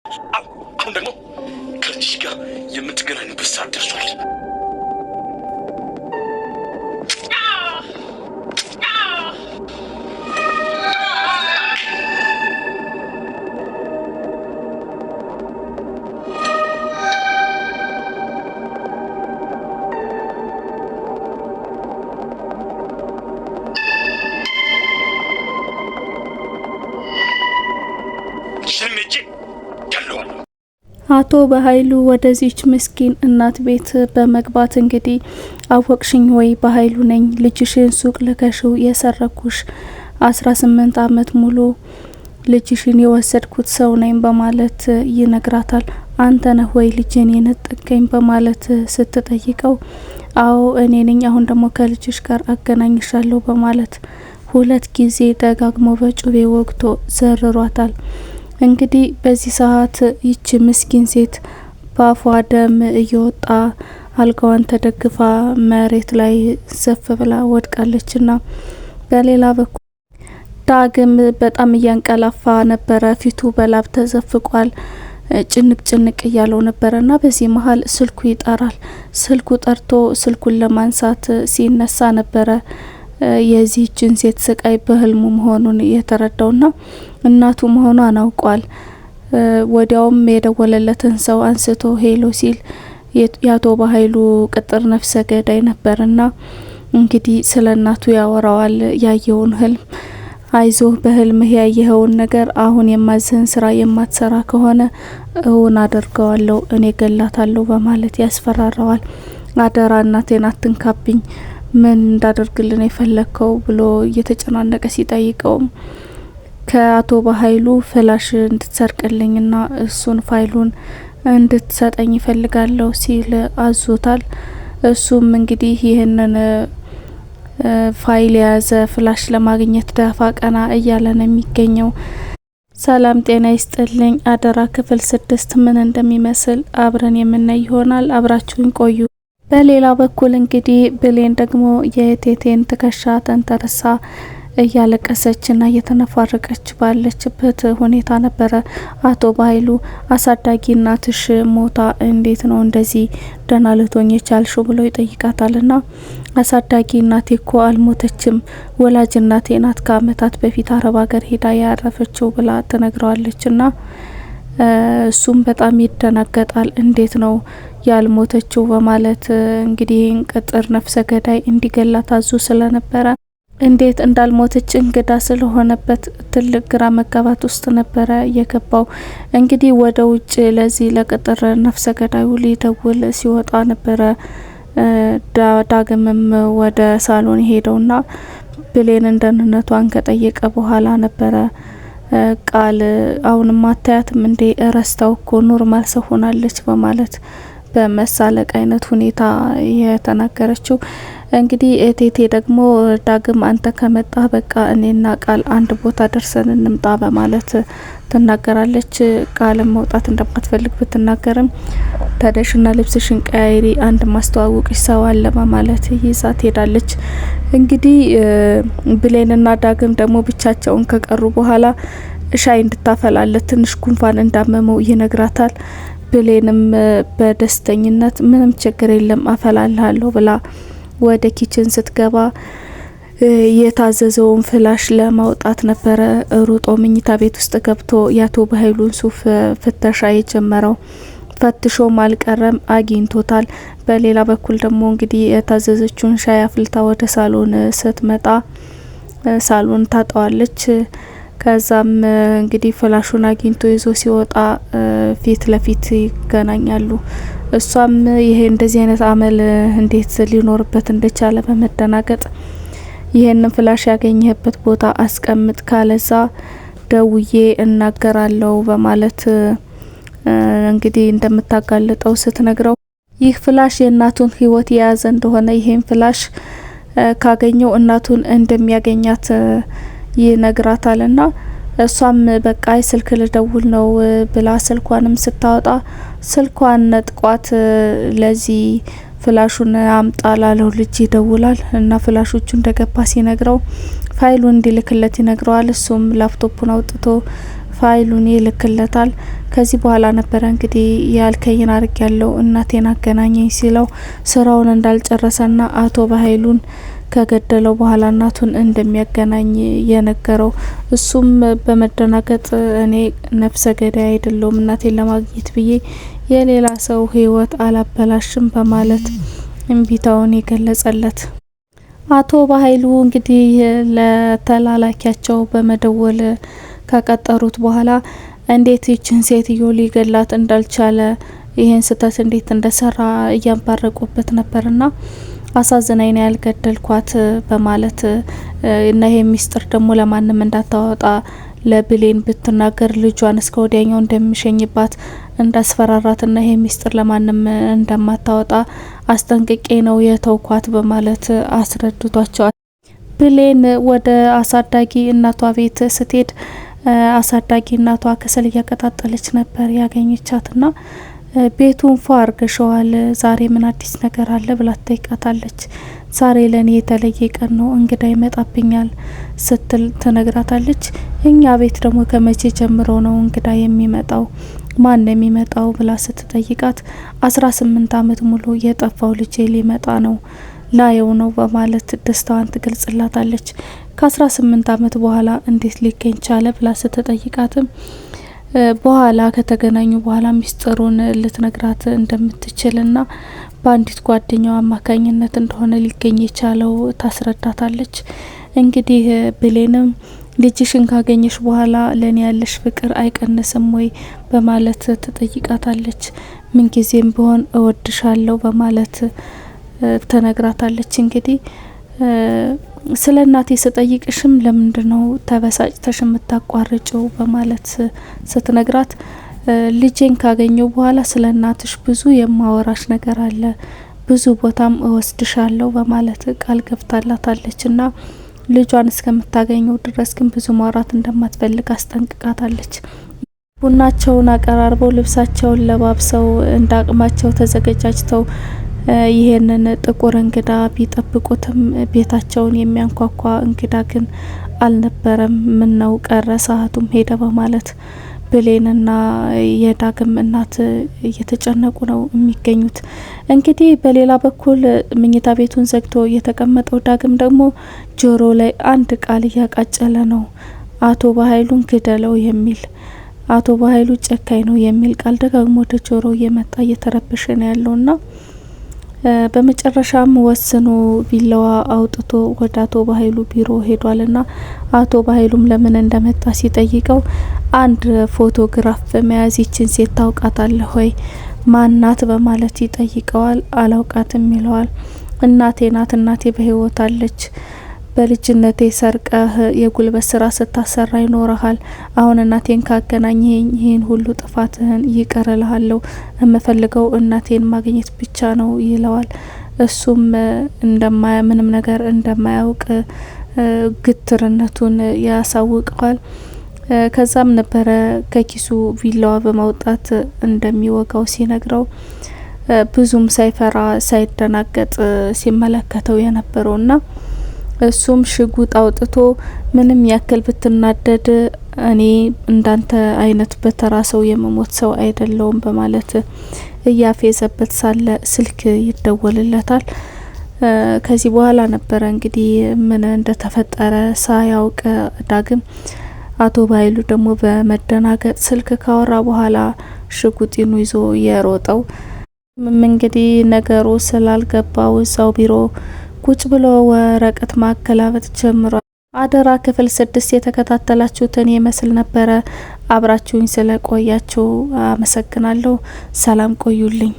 አሁን ደግሞ ከልጅሽ ጋር የምትገናኙበት ሰዓት ደርሷል። አቶ በኃይሉ ወደዚች ምስኪን እናት ቤት በመግባት እንግዲህ አወቅሽኝ ወይ በኃይሉ ነኝ፣ ልጅሽን ሱቅ ልከሽው የሰረኩሽ 18 አመት ሙሉ ልጅሽን የወሰድኩት ሰው ነኝ በማለት ይነግራታል። አንተ ነህ ወይ ልጅን የነጠቀኝ በማለት ስትጠይቀው አዎ እኔ ነኝ፣ አሁን ደግሞ ከልጅሽ ጋር አገናኝሻለሁ በማለት 2 ጊዜ ደጋግሞ በጩቤ ወግቶ ዘርሯታል። እንግዲህ በዚህ ሰዓት ይቺ ምስኪን ሴት ባፏ ደም እየወጣ አልጋዋን ተደግፋ መሬት ላይ ዘፍ ብላ ወድቃለችና በሌላ በኩል ዳግም በጣም እያንቀላፋ ነበረ። ፊቱ በላብ ተዘፍቋል። ጭንቅ እያለው ነበረና በዚህ መሀል ስልኩ ይጠራል። ስልኩ ጠርቶ ስልኩን ለማንሳት ሲነሳ ነበረ የዚህችን ሴት ስቃይ በህልሙ መሆኑን የተረዳውና እናቱ መሆኗን አውቋል። ወዲያውም የደወለለትን ሰው አንስቶ ሄሎ ሲል የአቶ በኃይሉ ቅጥር ነፍሰ ገዳይ ነበርና እንግዲህ ስለ እናቱ ያወራዋል። ያየውን ህልም አይዞህ በህልምህ ያየኸውን ነገር አሁን የማዝህን ስራ የማትሰራ ከሆነ እውን አደርገዋለሁ፣ እኔ ገላታለሁ በማለት ያስፈራራዋል። አደራ እናቴን አትንካብኝ፣ ምን እንዳደርግልን የፈለከው ብሎ እየተጨናነቀ ሲጠይቀውም ከአቶ በኃይሉ ፍላሽ እንድትሰርቅልኝና እሱን ፋይሉን እንድትሰጠኝ ይፈልጋለሁ ሲል አዞታል። እሱም እንግዲህ ይህንን ፋይል የያዘ ፍላሽ ለማግኘት ደፋ ቀና እያለ ነው የሚገኘው። ሰላም ጤና ይስጥልኝ። አደራ ክፍል 6 ምን እንደሚመስል አብረን የምናይ ይሆናል። አብራችሁን ቆዩ። በሌላ በኩል እንግዲህ ብሌን ደግሞ የቴቴን ትከሻ ተንተርሳ እያለቀሰችና እየተነፋረቀች ባለችበት ሁኔታ ነበረ አቶ በኃይሉ አሳዳጊ እናትሽ ሞታ እንዴት ነው እንደዚህ ደህና ልትሆኚ የቻልሽው ብሎ ይጠይቃታልና አሳዳጊ እናቴ እኮ አልሞተችም፣ ወላጅ እናቴ ናት ከአመታት በፊት አረብ ሀገር ሄዳ ያረፈችው ብላ ትነግረዋለችና እሱም በጣም ይደናገጣል። እንዴት ነው ያልሞተችው በማለት እንግዲህ ቅጥር ነፍሰ ገዳይ እንዲገላት አዞ ስለነበረ እንዴት እንዳልሞተች እንግዳ ስለሆነበት ትልቅ ግራ መጋባት ውስጥ ነበረ የገባው። እንግዲህ ወደ ውጭ ለዚህ ለቅጥር ነፍሰ ገዳዩ ሊደውል ሲወጣ ነበረ ዳግምም ወደ ሳሎን ሄደውና ብሌንን ደህንነቷን ከጠየቀ በኋላ ነበረ ቃል አሁንም አታያትም እንዴ ረስታው እኮ ኖርማል ሰው ሆናለች በማለት በመሳለቅ አይነት ሁኔታ የተናገረችው። እንግዲህ ቴቴ ደግሞ ዳግም አንተ ከመጣ በቃ እኔና ቃል አንድ ቦታ ደርሰን እንምጣ በማለት ትናገራለች። ቃልም መውጣት እንደማትፈልግ ብትናገርም ተደሽና ልብስሽን ቀያይሪ አንድ ማስተዋወቅሽ ሰው አለ በማለት ይዛ ትሄዳለች። እንግዲህ ብሌንና ዳግም ደግሞ ብቻቸውን ከቀሩ በኋላ ሻይ እንድታፈላለት ትንሽ ጉንፋን እንዳመመው ይነግራታል። ብሌንም በደስተኝነት ምንም ችግር የለም አፈላልሃለሁ ብላ ወደ ኪችን ስትገባ የታዘዘውን ፍላሽ ለማውጣት ነበረ ሩጦ መኝታ ቤት ውስጥ ገብቶ የአቶ በኃይሉን ሱፍ ፍተሻ የጀመረው። ፈትሾም አልቀረም አግኝቶታል። በሌላ በኩል ደግሞ እንግዲህ የታዘዘችውን ሻይ አፍልታ ወደ ሳሎን ስትመጣ ሳሎን ታጠዋለች። ከዛም እንግዲህ ፍላሹን አግኝቶ ይዞ ሲወጣ ፊት ለፊት ይገናኛሉ። እሷም ይሄ እንደዚህ አይነት አመል እንዴት ሊኖርበት እንደቻለ በመደናገጥ ይሄንን ፍላሽ ያገኘህበት ቦታ አስቀምጥ ካለዛ ደውዬ እናገራለሁ በማለት እንግዲህ እንደምታጋልጠው ስትነግረው ይህ ፍላሽ የእናቱን ህይወት የያዘ እንደሆነ ይሄን ፍላሽ ካገኘው እናቱን እንደሚያገኛት ይነግራታልና እሷም በቃ ስልክ ልደውል ነው ብላ ስልኳንም ስታወጣ ስልኳን ነጥቋት ለዚህ ፍላሹን አምጣ ላለው ልጅ ይደውላል እና ፍላሾቹ እንደገባ ሲነግረው ፋይሉን እንዲልክለት ይነግረዋል። እሱም ላፕቶፑን አውጥቶ ፋይሉን ይልክለታል። ከዚህ በኋላ ነበረ እንግዲህ ያልከኝን አርግ ያለው እናቴን አገናኘኝ ሲለው ስራውን እንዳልጨረሰና አቶ በኃይሉን ከገደለው በኋላ እናቱን እንደሚያገናኝ የነገረው። እሱም በመደናገጥ እኔ ነፍሰ ገዳይ አይደለሁም እናቴን ለማግኘት ብዬ የሌላ ሰው ህይወት አላበላሽም በማለት እምቢታውን የገለጸለት። አቶ በኃይሉ እንግዲህ ለተላላኪያቸው በመደወል ከቀጠሩት በኋላ እንዴት ይችን ሴትዮ ሊገላት እንዳልቻለ ይሄን ስህተት እንዴት እንደሰራ እያንባረቁበት ነበርና አሳዝናኝ ነው ያልገደልኳት በማለት እና ይሄ ሚስጥር ደግሞ ለማንም እንዳታወጣ ለብሌን ብትናገር ልጇን እስከ ወዲያኛው እንደሚሸኝባት እንዳስፈራራትና ይሄ ሚስጥር ለማንም እንደማታወጣ አስጠንቅቄ ነው የተውኳት በማለት አስረድቷቸዋል። ብሌን ወደ አሳዳጊ እናቷ ቤት ስትሄድ አሳዳጊ እናቷ ከሰል እያቀጣጠለች ነበር ያገኘቻትና ቤቱን ፏ አርገሸዋል፣ ዛሬ ምን አዲስ ነገር አለ ብላ ትጠይቃታለች። ዛሬ ለኔ የተለየ ቀን ነው፣ እንግዳ ይመጣብኛል ስትል ትነግራታለች። እኛ ቤት ደግሞ ከመቼ ጀምሮ ነው እንግዳ የሚመጣው? ማን ነው የሚመጣው ብላ ስትጠይቃት 18 አመት ሙሉ የጠፋው ልጄ ሊመጣ ነው ላየው ነው በማለት ደስታዋን ትገልጽላታለች። ከ18 አመት በኋላ እንዴት ሊገኝ ቻለ ብላ ስትጠይቃትም በኋላ ከተገናኙ በኋላ ሚስጥሩን ልትነግራት እንደምትችልና በአንዲት ጓደኛው አማካኝነት እንደሆነ ሊገኝ የቻለው ታስረዳታለች። እንግዲህ ብሌንም ልጅሽን ካገኘሽ በኋላ ለኔ ያለሽ ፍቅር አይቀንስም ወይ በማለት ትጠይቃታለች። ምንጊዜም ቢሆን እወድሻለሁ በማለት ተነግራታለች። እንግዲህ ስለ እናቴ ስጠይቅሽም ለምንድነው ተበሳጭተሽ የምታቋርጭው በማለት ስትነግራት ልጄን ካገኘው በኋላ ስለ እናትሽ ብዙ የማወራሽ ነገር አለ፣ ብዙ ቦታም እወስድሻለሁ በማለት ቃል ገብታላታለችና ልጇን እስከምታገኘው ድረስ ግን ብዙ ማውራት እንደማትፈልግ አስጠንቅቃታለች። ቡናቸውን አቀራርበው ልብሳቸውን ለባብሰው እንዳቅማቸው ተዘገጃጅተው ይሄንን ጥቁር እንግዳ ቢጠብቁትም ቤታቸውን የሚያንኳኳ እንግዳ ግን አልነበረም። ምን ነው ቀረ ሰዓቱም ሄደ በማለት ብሌንና የዳግም እናት እየተጨነቁ ነው የሚገኙት። እንግዲህ በሌላ በኩል መኝታ ቤቱን ዘግቶ የተቀመጠው ዳግም ደግሞ ጆሮ ላይ አንድ ቃል እያቃጨለ ነው። አቶ በኃይሉን ግደለው የሚል አቶ በኃይሉ ጨካኝ ነው የሚል ቃል ደጋግሞ ወደ ጆሮ እየመጣ እየተረበሸ ነው ያለውና በመጨረሻም ወስኖ ቢላዋ አውጥቶ ወደ አቶ በኃይሉ ቢሮ ሄዷልና አቶ በኃይሉም ለምን እንደመጣ ሲጠይቀው አንድ ፎቶግራፍ በመያዝ ይችን ሴት ታውቃታለህ ወይ ማናት በማለት ይጠይቀዋል። አላውቃትም ይለዋል። እናቴ ናት፣ እናቴ በህይወት አለች፣ በልጅነቴ ሰርቀህ የጉልበት ስራ ስታሰራ ይኖረሃል። አሁን እናቴን ካገናኘኝ ይህን ሁሉ ጥፋትህን ይቀርልሃለሁ፣ የምፈልገው እናቴን ማግኘት ብቻ ነው ይለዋል። እሱም ምንም ነገር እንደማያውቅ ግትርነቱን ያሳውቀዋል። ከዛም ነበረ ከኪሱ ቪላዋ በማውጣት እንደሚወጋው ሲነግረው ብዙም ሳይፈራ ሳይደናገጥ ሲመለከተው የነበረውና እሱም ሽጉጥ አውጥቶ ምንም ያክል ብትናደድ እኔ እንዳንተ አይነት በተራ ሰው የመሞት ሰው አይደለውም በማለት እያፌዘበት ሳለ ስልክ ይደወልለታል። ከዚህ በኋላ ነበረ እንግዲህ ምን እንደተፈጠረ ሳያውቅ ዳግም አቶ በኃይሉ ደግሞ በመደናገጥ ስልክ ካወራ በኋላ ሽጉጢኑ ይዞ የሮጠው። እንግዲህ ነገሩ ስላልገባው እዛው ቢሮ ቁጭ ብሎ ወረቀት ማገላበጥ ጀምሯል። አደራ ክፍል 6 የተከታተላችሁትን ይመስል ነበረ። አብራችሁኝ ስለቆያችሁ አመሰግናለሁ። ሰላም ቆዩልኝ።